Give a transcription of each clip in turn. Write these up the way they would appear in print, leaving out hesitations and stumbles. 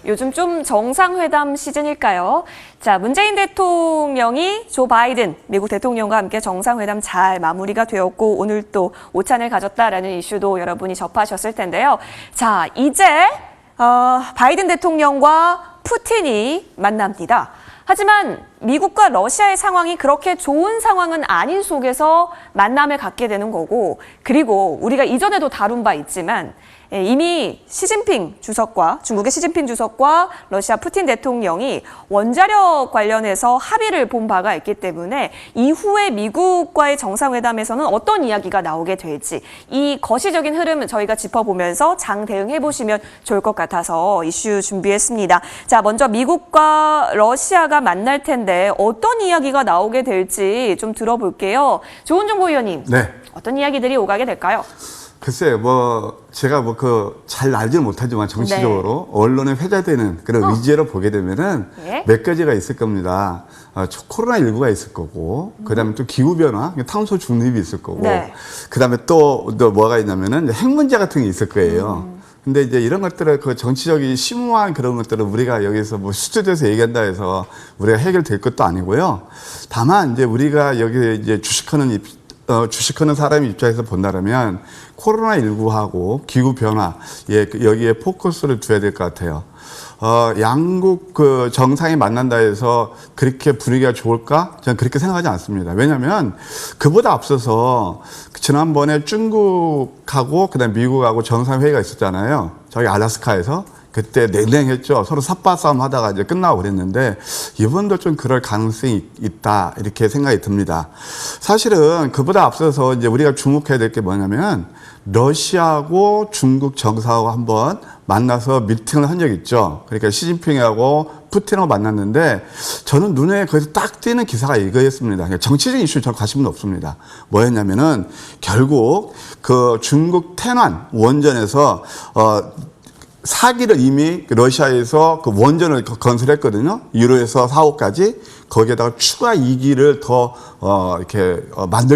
요즘 좀 정상회담 시즌일까요? 자, 문재인 대통령이 조 바이든 미국 대통령과 함께 정상회담 잘 마무리가 되었고 오늘 또 오찬을 가졌다라는 이슈도 여러분이 접하셨을 텐데요. 자, 이제 바이든 대통령과 푸틴이 만납니다. 하지만 미국과 러시아의 상황이 그렇게 좋은 상황은 아닌 속에서 만남을 갖게 되는 거고, 그리고 우리가 이전에도 다룬 바 있지만 이미 중국의 시진핑 주석과 러시아 푸틴 대통령이 원자력 관련해서 합의를 본 바가 있기 때문에 이후에 미국과의 정상회담에서는 어떤 이야기가 나오게 될지 이 거시적인 흐름을 저희가 짚어보면서 장 대응해 보시면 좋을 것 같아서 이슈 준비했습니다. 자, 먼저 미국과 러시아가 만날 텐데 어떤 이야기가 나오게 될지 좀 들어볼게요. 조은정 의원님, 네. 어떤 이야기들이 오가게 될까요? 글쎄, 제가 잘 알지는 못하지만 정치적으로 네. 언론에 회자되는 그런 의제로 보게 되면은 예? 몇 가지가 있을 겁니다. 코로나19가 있을 거고, 그 다음에 또 기후변화, 탄소 중립이 있을 거고, 네. 그 다음에 또 뭐가 있냐면은 핵 문제 같은 게 있을 거예요. 근데 이제 이런 것들을 정치적인 심오한 그런 것들을 우리가 여기서 스튜디오에서 얘기한다 해서 우리가 해결될 것도 아니고요. 다만 이제 우리가 여기 이제 주식하는 사람 입장에서 본다면 코로나19하고 기후변화, 여기에 포커스를 둬야 될 것 같아요. 양국 정상이 만난다 해서 그렇게 분위기가 좋을까? 저는 그렇게 생각하지 않습니다. 왜냐하면 그보다 앞서서 지난번에 중국하고 그다음 미국하고 정상회의가 있었잖아요. 저기 알래스카에서. 그때 냉랭했죠. 서로 삿바싸움 하다가 이제 끝나고 그랬는데 이번도 좀 그럴 가능성이 있다 이렇게 생각이 듭니다. 사실은 그보다 앞서서 이제 우리가 주목해야 될 게 뭐냐면 러시아하고 중국 정상하고 한번 만나서 미팅을 한 적이 있죠. 그러니까 시진핑하고 푸틴하고 만났는데 저는 눈에 거기서 딱 띄는 기사가 이거였습니다. 정치적인 이슈에 전 관심은 없습니다. 뭐였냐면은 결국 그 중국 태난 원전에서 사기를 이미 러시아에서 그 원전을 건설했거든요. 유로에서 4호까지. 거기에다가 추가 2기를 더,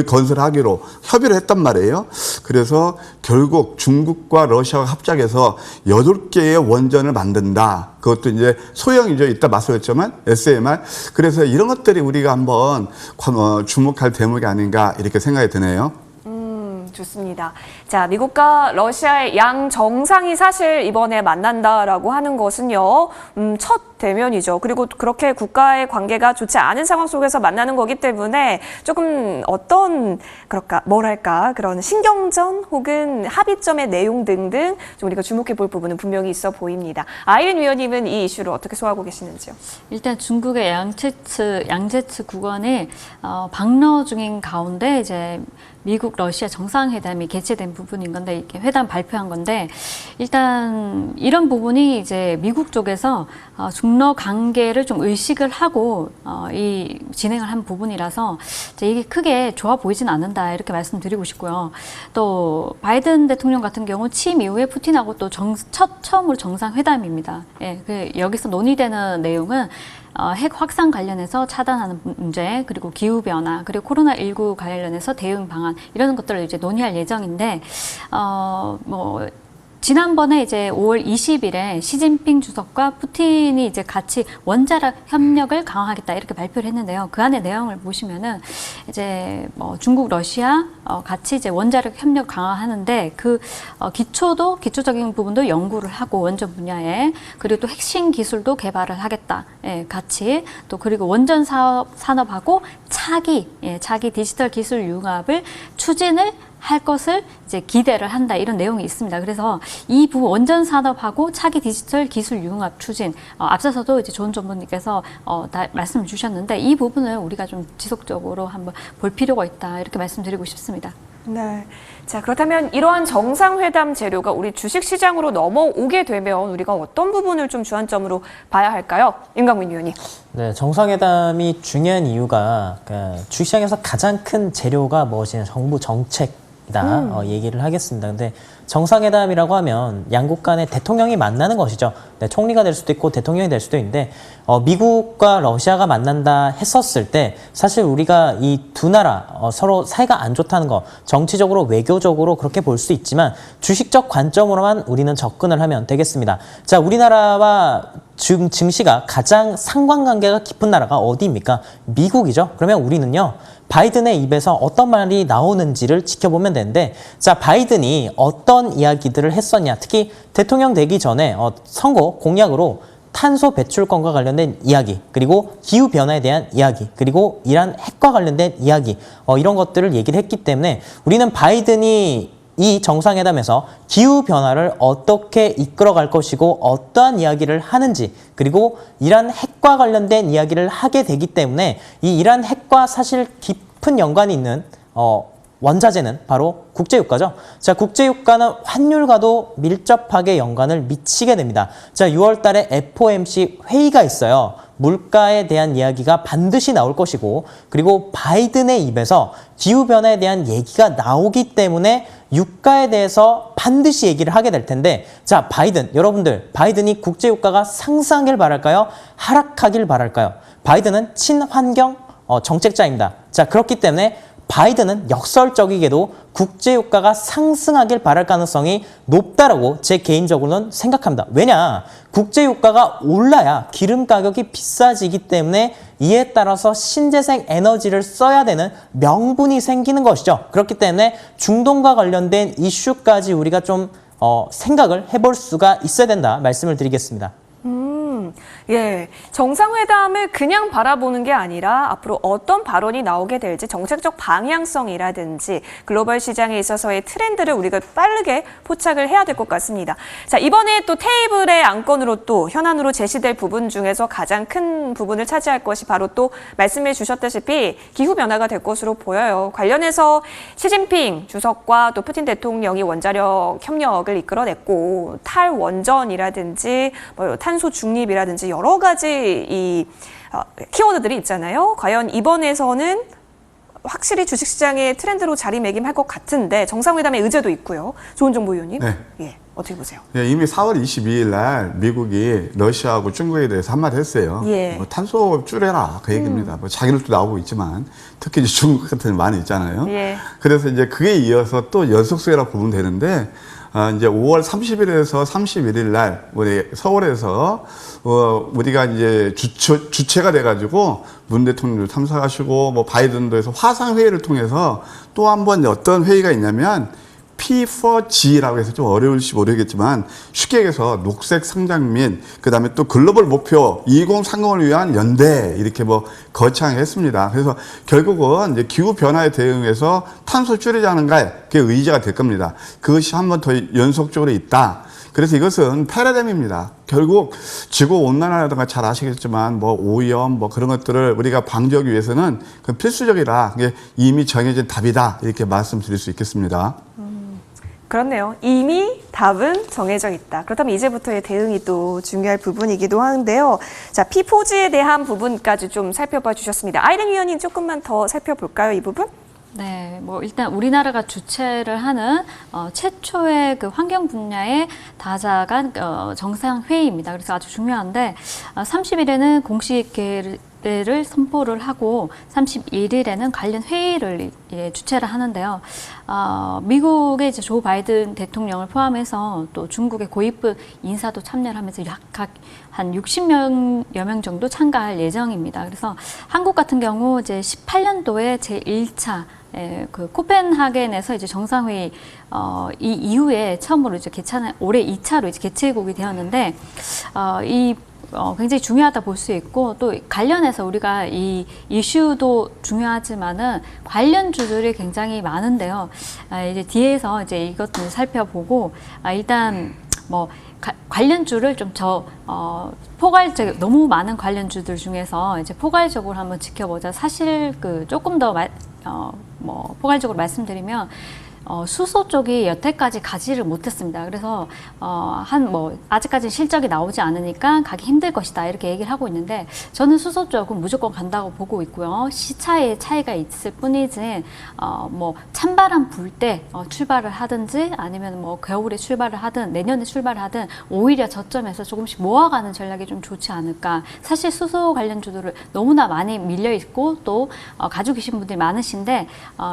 건설하기로 협의를 했단 말이에요. 그래서 결국 중국과 러시아가 합작해서 8개의 원전을 만든다. 그것도 이제 소형이죠. 이따 말씀했지만 SMR. 그래서 이런 것들이 우리가 한번 주목할 대목이 아닌가 이렇게 생각이 드네요. 좋습니다. 자, 미국과 러시아의 양 정상이 사실 이번에 만난다라고 하는 것은요, 첫 대면이죠. 그리고 그렇게 국가의 관계가 좋지 않은 상황 속에서 만나는 거기 때문에 조금 그런 신경전 혹은 합의점의 내용 등등 좀 우리가 주목해 볼 부분은 분명히 있어 보입니다. 아이린 위원님은 이 이슈를 어떻게 소화하고 계시는지요? 일단 중국의 양제츠 국원이 방러 중인 가운데 이제 미국 러시아 정상회담이 개최된 부분인 건데 이렇게 회담 발표한 건데 일단 이런 부분이 이제 미국 쪽에서 중러 관계를 좀 의식을 하고 이 진행을 한 부분이라서 이제 이게 크게 좋아 보이진 않는다 이렇게 말씀드리고 싶고요. 또 바이든 대통령 같은 경우 취임 이후에 푸틴하고 또 처음으로 정상회담입니다. 예, 여기서 논의되는 내용은 핵 확산 관련해서 차단하는 문제, 그리고 기후변화, 그리고 코로나19 관련해서 대응 방안, 이런 것들을 이제 논의할 예정인데, 지난번에 이제 5월 20일에 시진핑 주석과 푸틴이 이제 같이 원자력 협력을 강화하겠다 이렇게 발표를 했는데요. 그 안에 내용을 보시면은 이제 중국, 러시아 같이 이제 원자력 협력 강화하는데 그 기초적인 부분도 연구를 하고 원전 분야에 그리고 또 핵심 기술도 개발을 하겠다. 예, 같이 또 그리고 원전 산업하고 차기 디지털 기술 융합을 추진을 할 것을 이제 기대를 한다 이런 내용이 있습니다. 그래서 이 부분 원전 산업하고 차기 디지털 기술 융합 추진 앞서서도 이제 조은 전문님께서 다 말씀을 주셨는데 이 부분을 우리가 좀 지속적으로 한번 볼 필요가 있다 이렇게 말씀드리고 싶습니다. 네. 자, 그렇다면 이러한 정상회담 재료가 우리 주식시장으로 넘어오게 되면 우리가 어떤 부분을 좀 주안점으로 봐야 할까요? 임강민 위원님. 네, 정상회담이 중요한 이유가 주식시장에서 가장 큰 재료가 무엇이냐 정부 정책이다 얘기를 하겠습니다. 근데 정상회담이라고 하면 양국 간의 대통령이 만나는 것이죠. 네, 총리가 될 수도 있고 대통령이 될 수도 있는데 미국과 러시아가 만난다 했었을 때 사실 우리가 이 두 나라 서로 사이가 안 좋다는 거 정치적으로 외교적으로 그렇게 볼 수 있지만 주식적 관점으로만 우리는 접근을 하면 되겠습니다. 자, 우리나라와 증시가 가장 상관관계가 깊은 나라가 어디입니까? 미국이죠. 그러면 우리는요. 바이든의 입에서 어떤 말이 나오는지를 지켜보면 되는데 자, 바이든이 어떤 이야기들을 했었냐. 특히 대통령 되기 전에 선거 공약으로 탄소 배출권과 관련된 이야기, 그리고 기후변화에 대한 이야기, 그리고 이란 핵과 관련된 이야기, 이런 것들을 얘기를 했기 때문에 우리는 바이든이 이 정상회담에서 기후변화를 어떻게 이끌어갈 것이고 어떠한 이야기를 하는지, 그리고 이란 핵과 관련된 이야기를 하게 되기 때문에 이 이란 핵과 사실 깊은 연관이 있는 원자재는 바로 국제유가죠. 자, 국제유가는 환율과도 밀접하게 연관을 미치게 됩니다. 자, 6월 달에 FOMC 회의가 있어요. 물가에 대한 이야기가 반드시 나올 것이고, 그리고 바이든의 입에서 기후변화에 대한 얘기가 나오기 때문에 유가에 대해서 반드시 얘기를 하게 될 텐데, 자, 여러분들, 바이든이 국제유가가 상승하길 바랄까요? 하락하길 바랄까요? 바이든은 친환경 정책자입니다. 자, 그렇기 때문에 바이든은 역설적이게도 국제유가가 상승하길 바랄 가능성이 높다라고 제 개인적으로는 생각합니다. 왜냐? 국제유가가 올라야 기름 가격이 비싸지기 때문에 이에 따라서 신재생 에너지를 써야 되는 명분이 생기는 것이죠. 그렇기 때문에 중동과 관련된 이슈까지 우리가 좀 생각을 해볼 수가 있어야 된다 말씀을 드리겠습니다. 예, 정상회담을 그냥 바라보는 게 아니라 앞으로 어떤 발언이 나오게 될지 정책적 방향성이라든지 글로벌 시장에 있어서의 트렌드를 우리가 빠르게 포착을 해야 될 것 같습니다. 자, 이번에 또 테이블의 안건으로 또 현안으로 제시될 부분 중에서 가장 큰 부분을 차지할 것이 바로 또 말씀해 주셨다시피 기후변화가 될 것으로 보여요. 관련해서 시진핑 주석과 또 푸틴 대통령이 원자력 협력을 이끌어냈고 탈원전이라든지 탄소 중립이라든지 여러 가지 이 키워드들이 있잖아요. 과연 이번에서는 확실히 주식시장의 트렌드로 자리매김할 것 같은데 정상회담의 의제도 있고요. 조은정 부위원님, 네. 예, 어떻게 보세요? 예, 이미 4월 22일 날 미국이 러시아하고 중국에 대해서 한마디 했어요. 예. 탄소 줄여라 그 얘기입니다. 자기들도 나오고 있지만 특히 이제 중국 같은 데 많이 있잖아요. 예. 그래서 이제 그에 이어서 또 연속수혜라고 보면 되는데 이제 5월 30일에서 31일 날 우리 서울에서 우리가 이제 주체가 돼가지고 문 대통령도 참석하시고 뭐 바이든도 해서 화상 회의를 통해서 또 한 번 어떤 회의가 있냐면 P4G라고 해서 좀 어려울지 모르겠지만 쉽게 얘기해서 녹색 성장 및 그다음에 또 글로벌 목표 2030을 위한 연대 이렇게 뭐 거창했습니다. 그래서 결국은 이제 기후 변화에 대응해서 탄소 줄이자는 게 의지가 될 겁니다. 그것이 한 번 더 연속적으로 있다. 그래서 이것은 패러다임입니다. 결국 지구 온난화라든가 잘 아시겠지만 뭐 오염 뭐 그런 것들을 우리가 방지하기 위해서는 그 필수적이라 그게 이미 정해진 답이다 이렇게 말씀드릴 수 있겠습니다. 그렇네요. 이미 답은 정해져 있다. 그렇다면 이제부터의 대응이 또 중요할 부분이기도 하는데요. 자, P4G에 대한 부분까지 좀 살펴봐 주셨습니다. 아이린 위원님 조금만 더 살펴볼까요, 이 부분? 네, 뭐 일단 우리나라가 주최를 하는 최초의 그 환경 분야의 다자간 정상회의입니다. 그래서 아주 중요한데 30일에는 공식 계획을 선포를 하고 31일에는 관련 회의를 주최를 하는데요. 미국의 이제 조 바이든 대통령을 포함해서 또 중국의 고위급 인사도 참여를 하면서 약 한 60여여 명 정도 참가할 예정입니다. 그래서 한국 같은 경우 이제 18년도에 제1차 그 코펜하겐에서 이제 정상회의 이 이후에 처음으로 이제 올해 2차로 이제 개최국이 되었는데 굉장히 중요하다 볼 수 있고 또 관련해서 우리가 이 이슈도 중요하지만은 관련주들이 굉장히 많은데요. 이제 뒤에서 이제 이것을 살펴보고 일단 뭐 관련주를 좀 포괄적 너무 많은 관련주들 중에서 이제 포괄적으로 한번 지켜보자. 사실 그 조금 더 포괄적으로 말씀드리면 수소 쪽이 여태까지 가지를 못했습니다. 그래서 아직까지 실적이 나오지 않으니까 가기 힘들 것이다 이렇게 얘기를 하고 있는데 저는 수소 쪽은 무조건 간다고 보고 있고요. 시차의 차이가 있을 뿐이지 찬바람 불 때 출발을 하든지 아니면 겨울에 출발을 하든 내년에 출발을 하든 오히려 저점에서 조금씩 모아가는 전략이 좀 좋지 않을까. 사실 수소 관련주들을 너무나 많이 밀려 있고 또 가지고 계신 분들이 많으신데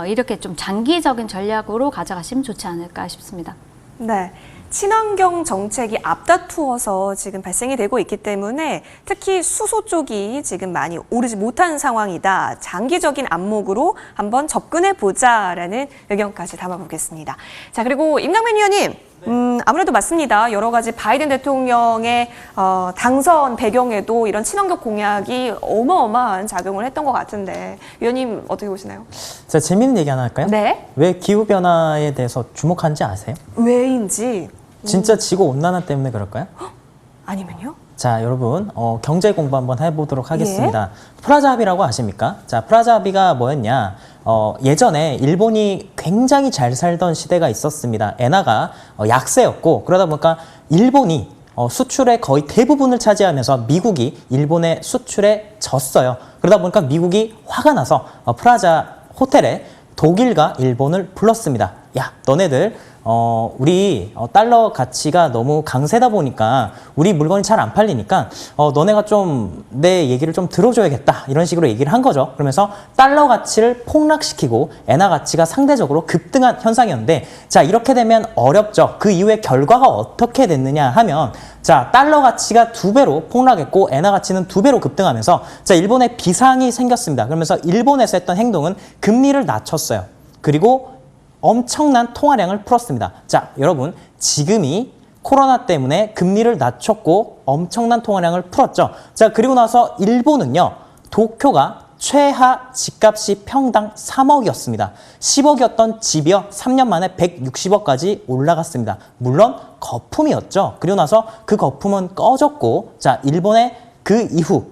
이렇게 좀 장기적인 전략으로 가져가시면 좋지 않을까 싶습니다. 네. 친환경 정책이 앞다투어서 지금 발생이 되고 있기 때문에 특히 수소 쪽이 지금 많이 오르지 못한 상황이다. 장기적인 안목으로 한번 접근해 보자라는 의견까지 담아보겠습니다. 자, 그리고 임강민 위원님. 아무래도 맞습니다. 여러 가지 바이든 대통령의 당선 배경에도 이런 친환경 공약이 어마어마한 작용을 했던 것 같은데 위원님 어떻게 보시나요? 제가 재밌는 얘기 하나 할까요? 네. 왜 기후변화에 대해서 주목하는지 아세요? 왜인지 진짜 지구온난화 때문에 그럴까요? 아니면요? 자, 여러분, 경제 공부 한번 해보도록 하겠습니다. 프라자 합의라고 아십니까? 자, 프라자 합의가 뭐였냐? 예전에 일본이 굉장히 잘 살던 시대가 있었습니다. 엔화가 약세였고, 그러다 보니까 일본이 수출의 거의 대부분을 차지하면서 미국이 일본의 수출에 졌어요. 그러다 보니까 미국이 화가 나서 프라자 호텔에 독일과 일본을 불렀습니다. 야, 너네들 우리 달러 가치가 너무 강세다 보니까 우리 물건이 잘 안 팔리니까 너네가 좀 내 얘기를 좀 들어줘야겠다 이런 식으로 얘기를 한 거죠. 그러면서 달러 가치를 폭락시키고 엔화 가치가 상대적으로 급등한 현상이었는데 자, 이렇게 되면 어렵죠. 그 이후에 결과가 어떻게 됐느냐 하면 자, 달러 가치가 2배로 폭락했고 엔화 가치는 2배로 급등하면서 자, 일본에 비상이 생겼습니다. 그러면서 일본에서 했던 행동은 금리를 낮췄어요. 그리고 엄청난 통화량을 풀었습니다. 자, 여러분, 지금이 코로나 때문에 금리를 낮췄고 엄청난 통화량을 풀었죠. 자, 그리고 나서 일본은요, 도쿄가 최하 집값이 평당 3억이었습니다. 10억이었던 집이요, 3년 만에 160억까지 올라갔습니다. 물론 거품이었죠. 그리고 나서 그 거품은 꺼졌고, 자, 일본의 그 이후,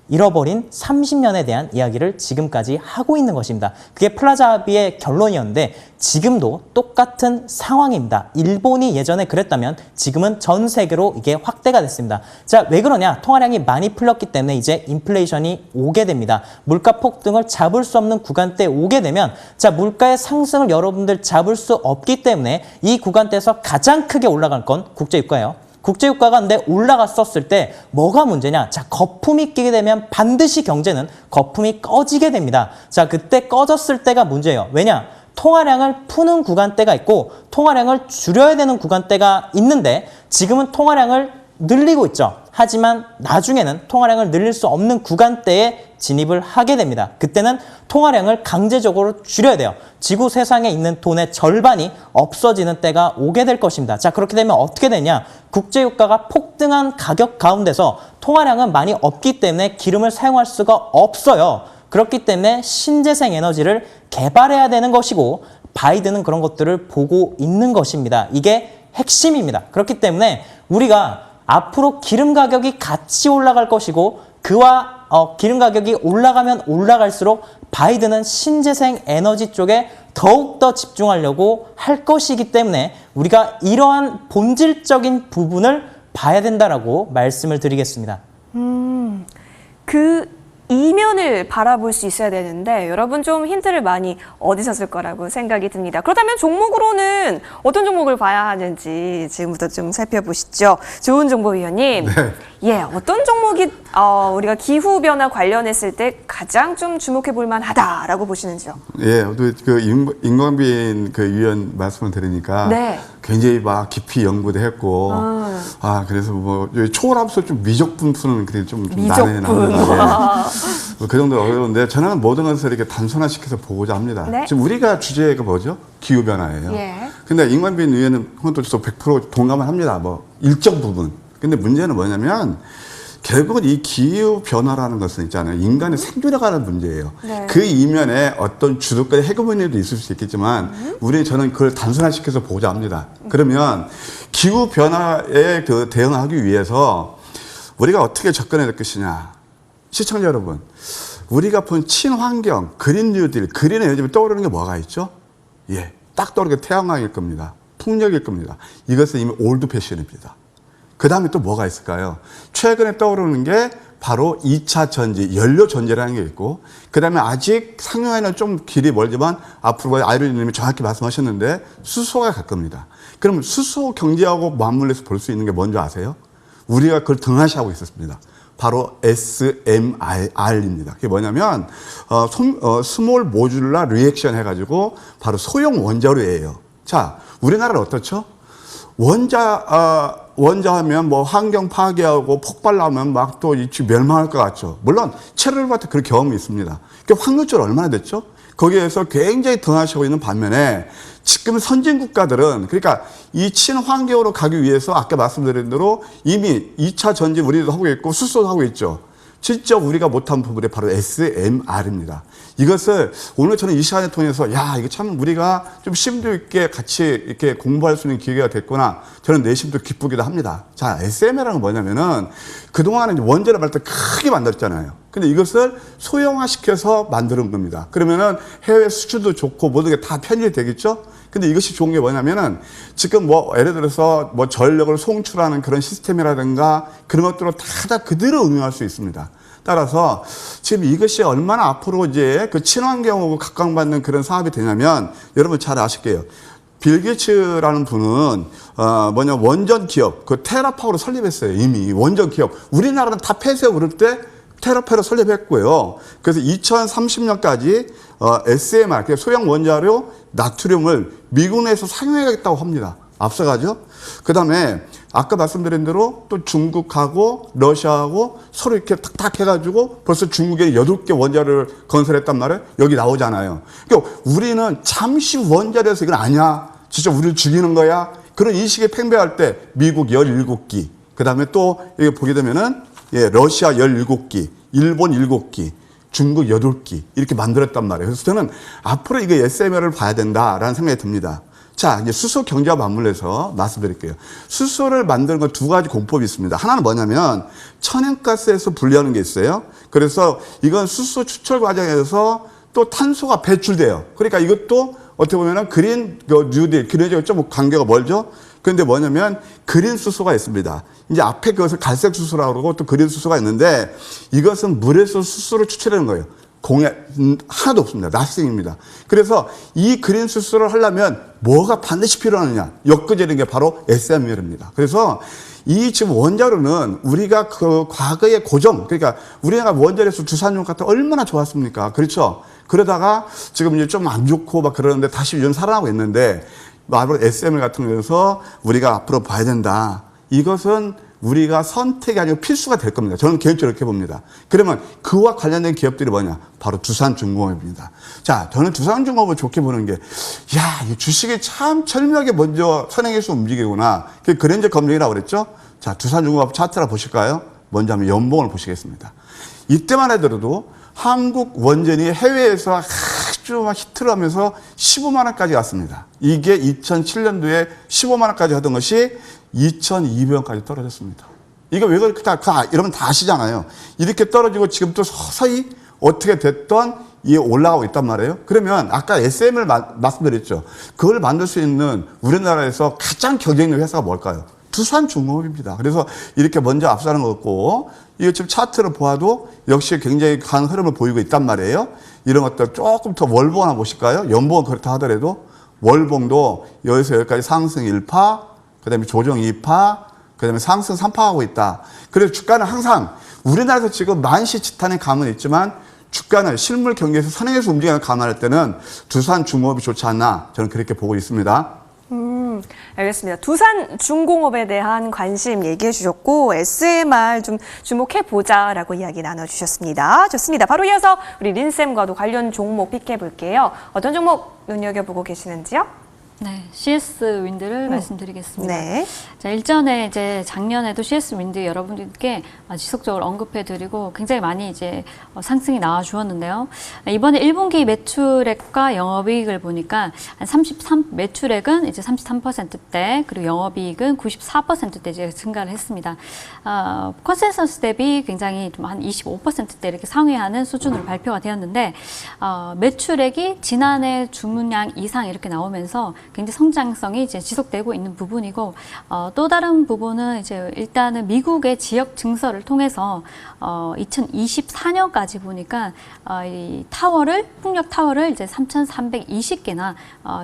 잃어버린 30년에 대한 이야기를 지금까지 하고 있는 것입니다. 그게 플라자 합의의 결론이었는데 지금도 똑같은 상황입니다. 일본이 예전에 그랬다면 지금은 전 세계로 이게 확대가 됐습니다. 자, 왜 그러냐? 통화량이 많이 풀렸기 때문에 이제 인플레이션이 오게 됩니다. 물가 폭등을 잡을 수 없는 구간대에 오게 되면 자, 물가의 상승을 여러분들 잡을 수 없기 때문에 이 구간대에서 가장 크게 올라갈 건 국제유가예요. 국제유가가 근데 올라갔었을 때 뭐가 문제냐? 자, 거품이 끼게 되면 반드시 경제는 거품이 꺼지게 됩니다. 자, 그때 꺼졌을 때가 문제예요. 왜냐? 통화량을 푸는 구간대가 있고 통화량을 줄여야 되는 구간대가 있는데 지금은 통화량을 늘리고 있죠. 하지만 나중에는 통화량을 늘릴 수 없는 구간대에 진입을 하게 됩니다. 그때는 통화량을 강제적으로 줄여야 돼요. 지구 세상에 있는 돈의 절반이 없어지는 때가 오게 될 것입니다. 자, 그렇게 되면 어떻게 되냐? 국제유가가 폭등한 가격 가운데서 통화량은 많이 없기 때문에 기름을 사용할 수가 없어요. 그렇기 때문에 신재생 에너지를 개발해야 되는 것이고 바이든은 그런 것들을 보고 있는 것입니다. 이게 핵심입니다. 그렇기 때문에 우리가 앞으로 기름 가격이 같이 올라갈 것이고 그와 기름 가격이 올라가면 올라갈수록 바이든은 신재생 에너지 쪽에 더욱더 집중하려고 할 것이기 때문에 우리가 이러한 본질적인 부분을 봐야 된다라고 말씀을 드리겠습니다. 그 이면을 바라볼 수 있어야 되는데 여러분 좀 힌트를 많이 얻으셨을 거라고 생각이 듭니다. 그렇다면 종목으로는 어떤 종목을 봐야 하는지 지금부터 좀 살펴보시죠. 좋은정보위원님. 예, 어떤 종목이 우리가 기후변화 관련했을 때 가장 좀 주목해 볼 만하다라고 보시는지요? 예, 그 임광빈 그 위원 말씀을 들으니까 굉장히 막 깊이 연구도 했고, 그래서 뭐 초월합서 좀 미적분 푸는 그게 좀 난해 나오는데 그 정도 어려운데 저는 모든 것을 이렇게 단순화시켜서 보고자 합니다. 지금 우리가 주제가 뭐죠? 기후 변화예요. 근데 임광빈 위원은 그것도 100% 동감을 합니다. 뭐 일정 부분. 근데 문제는 뭐냐면 결국은 이 기후 변화라는 것은 있잖아요. 인간의 생존에 관한 문제예요. 그 이면에 어떤 주도권의 헤게모니도 있을 수 있겠지만 저는 그걸 단순화시켜서 보고자 합니다. 그러면 기후 변화에 대응하기 위해서 우리가 어떻게 접근해야 될 것이냐. 시청자 여러분, 우리가 본 친환경, 그린 뉴딜, 그린 에너지 떠오르는 게 뭐가 있죠? 예, 딱 떠오르게 태양광일 겁니다. 풍력일 겁니다. 이것은 이미 올드 패션입니다. 그 다음에 또 뭐가 있을까요? 최근에 떠오르는 게 바로 2차 전지, 연료 전지라는 게 있고, 그 다음에 아직 상용에는 좀 길이 멀지만 앞으로 아이론님이 정확히 말씀하셨는데 수소가 갈 겁니다. 그럼 수소 경제하고 맞물려서 볼 수 있는 게 뭔지 아세요? 우리가 그걸 등한시하고 있었습니다. 바로 SMR입니다. 그게 뭐냐면 스몰 모듈라 리액션 해가지고 바로 소형 원자로예요. 자, 우리나라는 어떻죠? 원자하면 뭐 환경 파괴하고 폭발 나면 막 또 멸망할 것 같죠. 물론 체르노빌한테 그런 경험이 있습니다. 그 확률적으로 얼마나 됐죠? 거기에서 굉장히 등하시고 있는 반면에 지금 선진 국가들은 그러니까 이 친환경으로 가기 위해서 아까 말씀드린 대로 이미 2차 전지 우리도 하고 있고 수소도 하고 있죠. 진짜 우리가 못한 부분이 바로 SMR입니다. 이것을 오늘 저는 이 시간을 통해서 이거 참 우리가 좀 심도 있게 같이 이렇게 공부할 수 있는 기회가 됐구나. 저는 내심도 기쁘기도 합니다. 자, SMR은 뭐냐면은 그동안은 원자를 만들 때 크게 만들었잖아요. 근데 이것을 소형화시켜서 만드는 겁니다. 그러면은 해외 수출도 좋고 모든 게 다 편의가 되겠죠? 근데 이것이 좋은 게 뭐냐면은 지금 뭐 예를 들어서 뭐 전력을 송출하는 그런 시스템이라든가 그런 것들을 다 그대로 응용할 수 있습니다. 따라서 지금 이것이 얼마나 앞으로 이제 그 친환경하고 각광받는 그런 사업이 되냐면 여러분 잘 아실게요. 빌 게이츠라는 분은 원전 기업 그 테라파워를 설립했어요. 이미 원전 기업. 우리나라는 다 폐쇄 오를 때 테라파워를 설립했고요. 그래서 2030년까지 SMR 소형 원자료 나트륨을 미국 내에서 상용하겠다고 합니다. 앞서가죠. 그 다음에 아까 말씀드린 대로 또 중국하고 러시아하고 서로 이렇게 탁탁 해가지고 벌써 중국에 8개 원자를 건설했단 말이에요. 여기 나오잖아요. 그러니까 우리는 잠시 원자로에서 이건 아니야. 진짜 우리를 죽이는 거야. 그런 인식에 팽배할 때 미국 17기, 그 다음에 또 여기 보게 되면은 러시아 17기, 일본 7기, 중국 8기 이렇게 만들었단 말이에요. 그래서 저는 앞으로 이거 SMR을 봐야 된다라는 생각이 듭니다. 자, 이제 수소 경제와 맞물려서 말씀드릴게요. 수소를 만드는 건 두 가지 공법이 있습니다. 하나는 뭐냐면 천연가스에서 분리하는 게 있어요. 그래서 이건 수소 추출 과정에서 또 탄소가 배출돼요. 그러니까 이것도 어떻게 보면은 그린 뉴딜, 그린하고 좀 관계가 멀죠? 그런데 뭐냐면 그린 수소가 있습니다. 이제 앞에 그것을 갈색 수소라고 그러고 또 그린 수소가 있는데 이것은 물에서 수소를 추출하는 거예요. 공해 하나도 없습니다. 나싱입니다. 그래서 이 그린 수소를 하려면 뭐가 반드시 필요하느냐? 엮어지는 게 바로 SMR입니다. 그래서 이 지금 원자로는 우리가 그 과거의 고정, 그러니까 우리가 원자로에서 두산용 같은 얼마나 좋았습니까? 그렇죠? 그러다가 지금 이제 좀 안 좋고 막 그러는데 다시 요즘 살아나고 있는데 앞으로 SMR 같은 거에서 우리가 앞으로 봐야 된다. 이것은 우리가 선택이 아니고 필수가 될 겁니다. 저는 개인적으로 이렇게 봅니다. 그러면 그와 관련된 기업들이 뭐냐? 바로 두산중공업입니다. 자, 저는 두산중공업을 좋게 보는 게, 이 주식이 참 철저하게 먼저 선행해서 움직이구나. 그게 그랜저 검증이라고 그랬죠? 자, 두산중공업 차트라 보실까요? 먼저 한번 연봉을 보시겠습니다. 이때만 해도 한국 원전이 해외에서 아주 막 히트를 하면서 15만 원까지 갔습니다. 이게 2007년도에 15만 원까지 하던 것이 2,200원까지 떨어졌습니다. 이거 왜 그렇게 여러분 다 아시잖아요. 이렇게 떨어지고 지금 또 서서히 어떻게 됐던 이게 올라가고 있단 말이에요. 그러면 아까 SM을 말씀드렸죠. 그걸 만들 수 있는 우리나라에서 가장 경쟁력 회사가 뭘까요? 두산중공업입니다. 그래서 이렇게 먼저 앞서는 것 같고, 이거 지금 차트를 보아도 역시 굉장히 강한 흐름을 보이고 있단 말이에요. 이런 것들 조금 더 월봉 하나 보실까요? 연봉은 그렇다 하더라도 월봉도 여기서 여기까지 상승 1파, 그 다음에 조정 2파, 그 다음에 상승 3파 하고 있다. 그래서 주가는 항상 우리나라에서 지금 만시지탄의 감은 있지만 주가는 실물 경기에서 선행해서 움직이는 감안할 때는 두산중공업이 좋지 않나 저는 그렇게 보고 있습니다. 알겠습니다. 두산중공업에 대한 관심 얘기해 주셨고 SMR 좀 주목해보자라고 이야기 나눠주셨습니다. 좋습니다. 바로 이어서 우리 린쌤과도 관련 종목 픽해 볼게요. 어떤 종목 눈여겨보고 계시는지요? 네, CS 윈드를 말씀드리겠습니다. 네. 자, 일전에 이제 작년에도 CS 윈드 여러분들께 지속적으로 언급해드리고 굉장히 많이 이제 상승이 나와 주었는데요. 이번에 1분기 매출액과 영업이익을 보니까 매출액은 이제 33%대, 그리고 영업이익은 94%대 이제 증가를 했습니다. 컨센서스 대비 굉장히 좀 한 25%대 이렇게 상회하는 수준으로 발표가 되었는데, 매출액이 지난해 주문량 이상 이렇게 나오면서 굉장히 성장성이 이제 지속되고 있는 부분이고, 또 다른 부분은 이제 일단은 미국의 지역 증설을 통해서 2024년까지 보니까 이 풍력 타워를 이제 3,320개나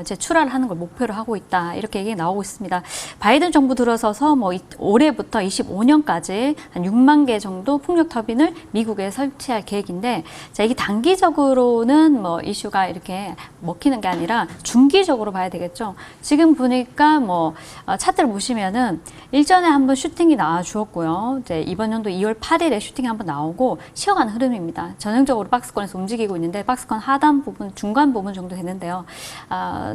이제 출하를 하는 걸 목표로 하고 있다, 이렇게 얘기 나오고 있습니다. 바이든 정부 들어서서 뭐 올해부터 25년까지 한 6만 개 정도 풍력 터빈을 미국에 설치할 계획인데, 자, 이게 단기적으로는 뭐 이슈가 이렇게 먹히는 게 아니라 중기적으로 봐야 되겠죠. 지금 보니까 뭐 차트를 보시면은 일전에 한번 슈팅이 나와 주었고요. 이제 이번 연도 2월 8일에 슈팅이 한번 나오고 쉬어가는 흐름입니다. 전형적으로 박스권에서 움직이고 있는데, 박스권 하단 부분, 중간 부분 정도 되는데요.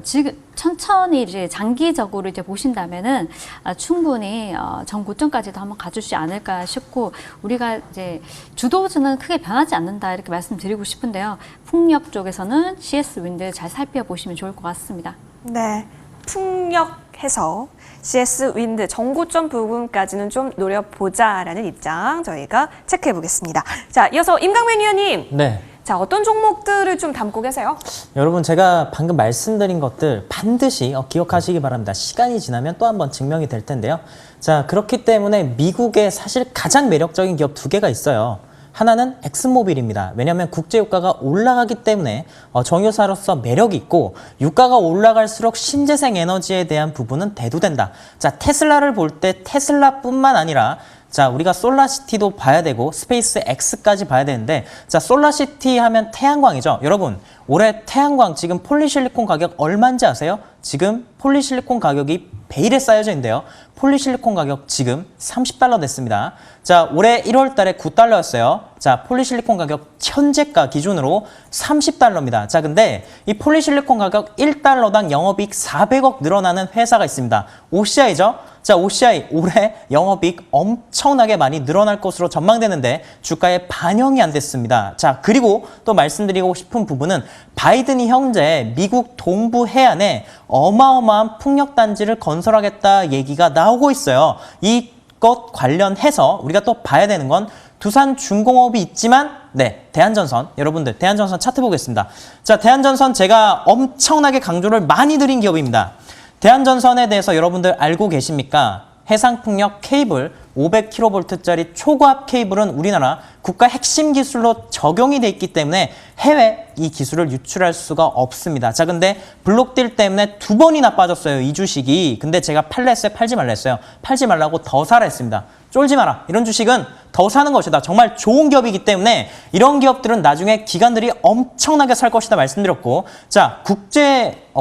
지금 천천히 이제 장기적으로 이제 보신다면은 충분히 전 고점까지도 한번 가주지 않을까 싶고, 우리가 이제 주도주는 크게 변하지 않는다, 이렇게 말씀드리고 싶은데요. 풍력 쪽에서는 CS 윈드 잘 살펴보시면 좋을 것 같습니다. 네. 풍력해서 CS 윈드 정고점 부분까지는 좀 노려보자라는 입장 저희가 체크해 보겠습니다. 자, 이어서 임강민 위원님. 네. 자, 어떤 종목들을 좀 담고 계세요? 여러분, 제가 방금 말씀드린 것들 반드시 기억하시기 바랍니다. 시간이 지나면 또 한 번 증명이 될 텐데요. 자, 그렇기 때문에 미국에 사실 가장 매력적인 기업 두 개가 있어요. 하나는 엑슨모빌입니다. 왜냐하면 국제유가가 올라가기 때문에 정유사로서 매력이 있고, 유가가 올라갈수록 신재생 에너지에 대한 부분은 대두된다. 자, 테슬라를 볼 때 테슬라뿐만 아니라, 자, 우리가 솔라시티도 봐야 되고 스페이스 X까지 봐야 되는데, 자, 솔라시티 하면 태양광이죠. 여러분, 올해 태양광 지금 폴리실리콘 가격 얼마인지 아세요? 지금 폴리실리콘 가격이 베일에 쌓여져 있는데요. 폴리실리콘 가격 지금 $30 됐습니다. 자, 올해 1월 달에 $9였어요. 자, 폴리실리콘 가격 현재가 기준으로 $30입니다. 자, 근데 이 폴리실리콘 가격 $1당 영업이익 400억 늘어나는 회사가 있습니다. OCI죠. 자, OCI 올해 영업이익 엄청나게 많이 늘어날 것으로 전망되는데 주가에 반영이 안 됐습니다. 자, 그리고 또 말씀드리고 싶은 부분은 바이든이 현재 미국 동부 해안에 어마어마한 풍력단지를 건설하겠다 얘기가 나오고 있어요. 이것 관련해서 우리가 또 봐야 되는 건 두산중공업이 있지만, 네, 대한전선, 여러분들 대한전선 차트 보겠습니다. 자, 대한전선 제가 엄청나게 강조를 많이 드린 기업입니다. 대한전선에 대해서 여러분들 알고 계십니까? 해상풍력 케이블 500kV짜리 초고압 케이블은 우리나라 국가 핵심 기술로 적용이 돼 있기 때문에 해외 이 기술을 유출할 수가 없습니다. 자, 근데 블록딜 때문에 2번이나 빠졌어요, 이 주식이. 근데 제가 팔라 했어요, 팔지 말라 했어요? 팔지 말라고 더 사라 했습니다. 쫄지 마라. 이런 주식은 더 사는 것이다. 정말 좋은 기업이기 때문에 이런 기업들은 나중에 기관들이 엄청나게 살 것이다 말씀드렸고, 자,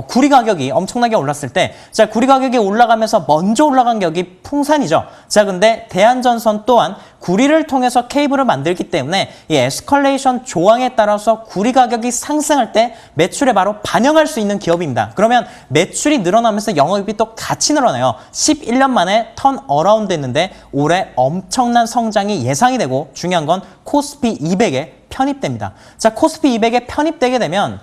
구리 가격이 엄청나게 올랐을 때, 자, 구리 가격이 올라가면서 먼저 올라간 격이 풍산이죠. 자, 근데 대한전선 또한 구리를 통해서 케이블을 만들기 때문에 이 에스컬레이션 조항에 따라서 구리 가격이 상승할 때 매출에 바로 반영할 수 있는 기업입니다. 그러면 매출이 늘어나면서 영업이익이 또 같이 늘어나요. 11년 만에 턴 어라운드 했는데 올해 엄청난 성장이 예상이 되고, 중요한 건 코스피 200에 편입됩니다. 자, 코스피 200에 편입되게 되면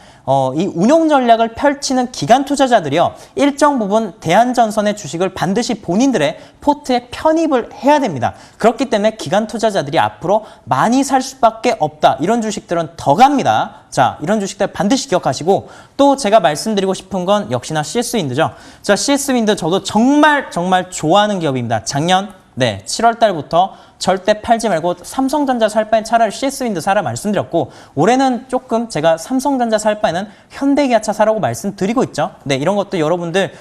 이 운용 전략을 펼치는 기관 투자자들이요, 일정 부분 대한전선의 주식을 반드시 본인들의 포트에 편입을 해야 됩니다. 그렇기 때문에 기관 투자자들이 앞으로 많이 살 수밖에 없다. 이런 주식들은 더 갑니다. 자, 이런 주식들 반드시 기억하시고, 또 제가 말씀드리고 싶은 건 역시나 CS윈드죠. 자, CS윈드 저도 정말 좋아하는 기업입니다. 작년 7월 달부터 절대 팔지 말고 삼성전자 살 바엔 차라리 CS윈드 사라 말씀드렸고, 올해는 조금 제가 삼성전자 살 바에는 현대기아차 사라고 말씀드리고 있죠. 네, 이런 것도 여러분들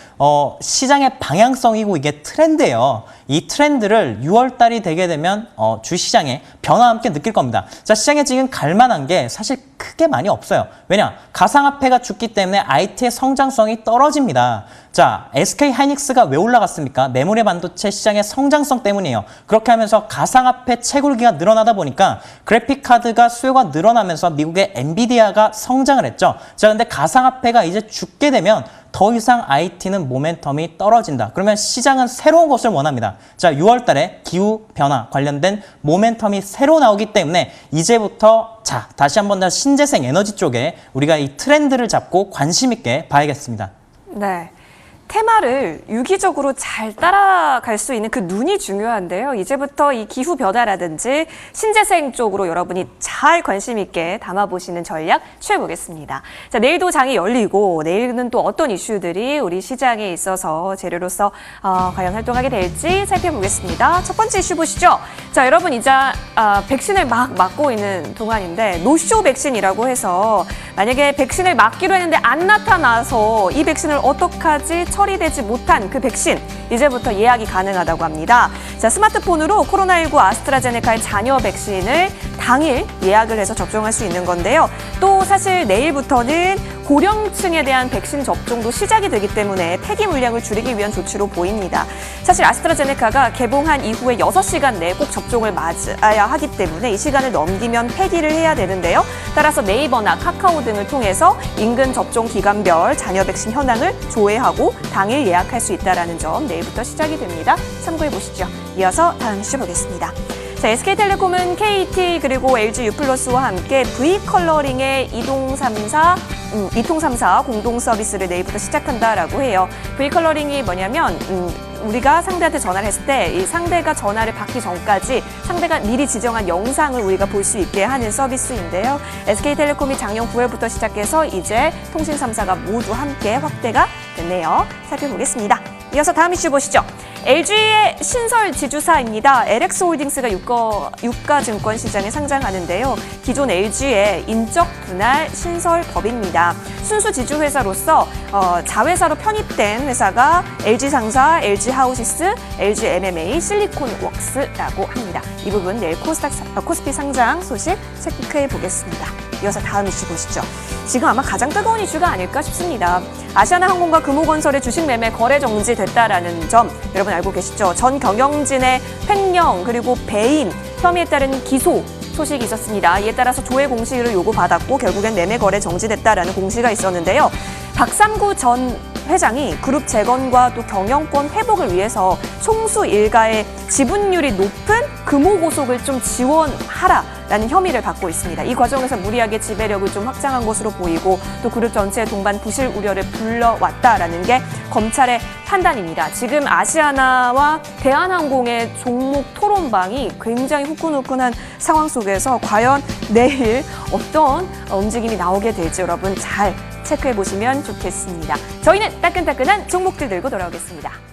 시장의 방향성이고 이게 트렌드예요. 이 트렌드를 6월 달이 되게 되면 주시장에 변화와 함께 느낄 겁니다. 자, 시장에 지금 갈만한 게 사실 크게 많이 없어요. 왜냐? 가상화폐가 죽기 때문에 IT의 성장성이 떨어집니다. 자, SK 하이닉스가 왜 올라갔습니까? 메모리 반도체 시장의 성장성 때문이에요. 그렇게 하면서 가상 가상화폐 채굴기가 늘어나다 보니까 그래픽카드가 수요가 늘어나면서 미국의 엔비디아가 성장을 했죠. 자, 근데 가상화폐가 이제 죽게 되면 더 이상 IT는 모멘텀이 떨어진다. 그러면 시장은 새로운 것을 원합니다. 자, 6월 달에 기후변화 관련된 모멘텀이 새로 나오기 때문에 이제부터 자, 다시 한번 더 신재생 에너지 쪽에 우리가 이 트렌드를 잡고 관심 있게 봐야겠습니다. 네. 테마를 유기적으로 잘 따라갈 수 있는 그 눈이 중요한데요. 이제부터 이 기후 변화라든지 신재생 쪽으로 여러분이 잘 관심 있게 담아보시는 전략 취해보겠습니다. 자, 내일도 장이 열리고 내일은 또 어떤 이슈들이 우리 시장에 있어서 재료로서 과연 활동하게 될지 살펴보겠습니다. 첫 번째 이슈 보시죠. 자, 여러분 이제 백신을 막 맞고 있는 동안인데 노쇼 백신이라고 해서 만약에 백신을 맞기로 했는데 안 나타나서 이 백신을 어떡하지 처리되지 못한 그 백신 이제부터 예약이 가능하다고 합니다. 자, 스마트폰으로 코로나19 아스트라제네카의 잔여 백신을 당일 예약을 해서 접종할 수 있는 건데요. 또 사실 내일부터는 고령층에 대한 백신 접종도 시작이 되기 때문에 폐기 물량을 줄이기 위한 조치로 보입니다. 사실 아스트라제네카가 개봉한 이후에 6시간 내에 꼭 접종을 맞아야 하기 때문에 이 시간을 넘기면 폐기를 해야 되는데요. 따라서 네이버나 카카오 등을 통해서 인근 접종 기간별 잔여 백신 현황을 조회하고 당일 예약할 수 있다는 점 내일부터 시작이 됩니다. 참고해 보시죠. 이어서 다음 이슈 보겠습니다. 자, SK텔레콤은 KT 그리고 LG U+와 함께 V컬러링의 이통 3사 공동 서비스를 내일부터 시작한다라고 해요. V컬러링이 뭐냐면 우리가 상대한테 전화를 했을 때 이 상대가 전화를 받기 전까지 상대가 미리 지정한 영상을 우리가 볼 수 있게 하는 서비스인데요. SK텔레콤이 작년 9월부터 시작해서 이제 통신 3사가 모두 함께 확대가 됐네요. 살펴보겠습니다. 이어서 다음 이슈 보시죠. LG의 신설 지주사입니다. LX홀딩스가 유가증권 시장에 상장하는데요. 기존 LG의 인적 분할 신설법입니다. 순수 지주회사로서 자회사로 편입된 회사가 LG상사, LG하우시스, LGMMA, 실리콘웍스라고 합니다. 이 부분 내일 코스피 상장 소식 체크해 보겠습니다. 이어서 다음 이슈 보시죠. 지금 아마 가장 뜨거운 이슈가 아닐까 싶습니다. 아시아나항공과 금호건설의 주식 매매 거래 정지됐다라는 점 여러분 알고 계시죠? 전 경영진의 횡령 그리고 배임 혐의에 따른 기소 소식이 있었습니다. 이에 따라서 조회 공시를 요구받았고 결국엔 매매 거래 정지됐다라는 공시가 있었는데요. 박삼구 전 회장이 그룹 재건과 또 경영권 회복을 위해서 총수 일가의 지분율이 높은 금호고속을 좀 지원하라라는 혐의를 받고 있습니다. 이 과정에서 무리하게 지배력을 좀 확장한 것으로 보이고 또 그룹 전체의 동반 부실 우려를 불러왔다라는 게 검찰의 판단입니다. 지금 아시아나와 대한항공의 종목 토론방이 굉장히 후끈후끈한 상황 속에서 과연 내일 어떤 움직임이 나오게 될지 여러분 잘 체크해 보시면 좋겠습니다. 저희는 따끈따끈한 종목들 들고 돌아오겠습니다.